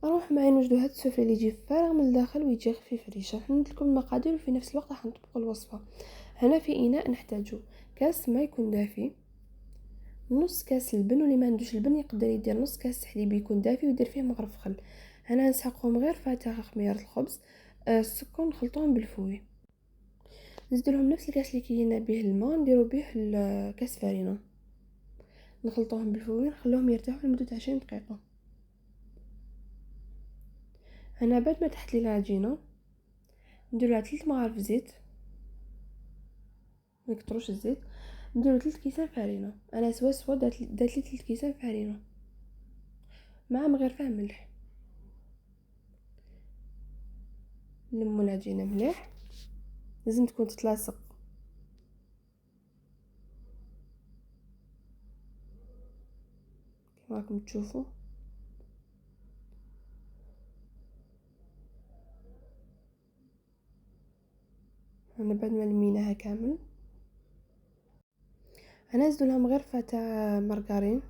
اروح معايا نوجدو هاد السفلي اللي يجي فارغ من الداخل ويجي خفيف الريشه. راح ندير لكم المقادير وفي نفس الوقت راح نطبق الوصفه. هنا في اناء نحتاجو كاس ما يكون دافي، نص كاس البن، واللي ما عندوش البن يقدر يدير نص كاس حليب يكون دافي ويدير فيه مغرف خل. هنا نسحقهم غير فاتحه خميره الخبز. السكر نخلطوهم بالفوي، نزيد لهم نفس الكاس اللي كينا به الماء نديرو به كاس فرينه، نخلطوهم بالفوي نخلوهم يرتاحوا لمده 20 دقيقه. انا بعد ما تحت لي العجينه ندير لها 3 مغارف زيت، ما نكتروش الزيت. نديرو 3 كيسان فرينه، انا سوا دات لي 3 كيسان فرينه مع مغرفه ملح. نلمو العجينه مليح، لازم تكون تتلاصق. كما راكم تشوفوا انا بعد ما لميناها كامل انا نزيد لها مغرفه تاع مارغرين،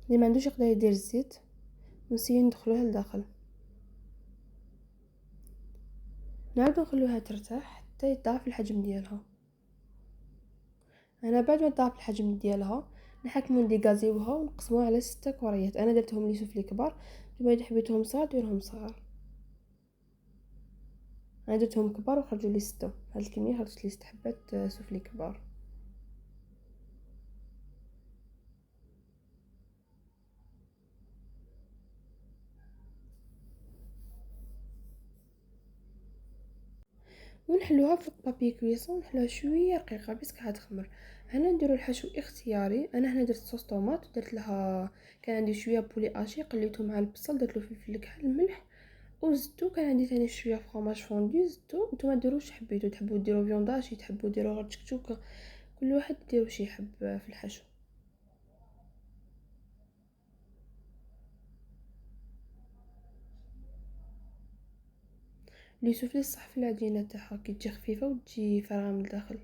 اللي ما عندوش يقدر يدير الزيت، ونسيو ندخلوها لداخل. نعاودو نخلوها ترتاح حتى يضاعف الحجم ديالها. انا بعد ما تضاعف الحجم ديالها نحكمو نديغازيوها ونقسموها على 6 كريات. انا درتهم لي سفلي كبار، نتوما اذا حبيتوهم صغار ديروهم صغار. انا درتهم كبار وخرجوا لي 6. هاد الكميه خرجت لي 6 حبات سفلي كبار. ونحلوها في بابي كويسون، نحلوها شويه رقيقه بس تخمر. هنا نديرو الحشو اختياري. انا هنا درت صوص طوماط، درت لها كان عندي شويه بولي اشي قليته مع البصل، درت له فلفل الكحل الملح وزدتو. كان عندي ثاني شويه فرماج فوندو زدتو. نتوما ديروش حبيتو، تحبوا ديروا فيونداشي، تحبوا ديروا غير تشكشوكه، كل واحد ديروا شي يحب في الحشو. لي سوفلي الصح في العجينه تاعها كي تجي خفيفه وتجي فارغه من الداخل.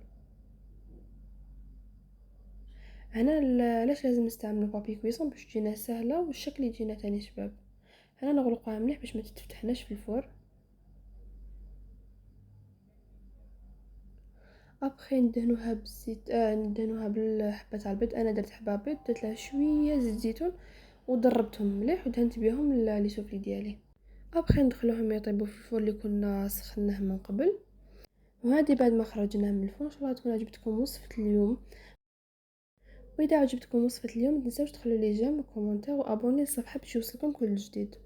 هنا علاش لازم نستعملوا بابي كويسون؟ باش تجينا سهله والشكل يجينا تاني شباب. هنا نغلقوها مليح باش ما تتفتحناش في الفور. ابخي ندهنوها بالزيت، ندهنوها بالحبه تاع البيض. انا درت حبه بيض، درت لها شويه زيت زيتون وضربتهم مليح ودهنت بهم لي سوفلي ديالي. ابخي ندخلوهم يطيبوا في الفور اللي كنا سخناه من قبل. وهذه بعد ما خرجناه من الفرن. ان شاء الله تكون عجبتكم وصفه اليوم. واذا عجبتكم وصفه اليوم متنساوش تخلوا لي جيم وكومونتير وابوني للصفحه باش يوصلكم كل جديد.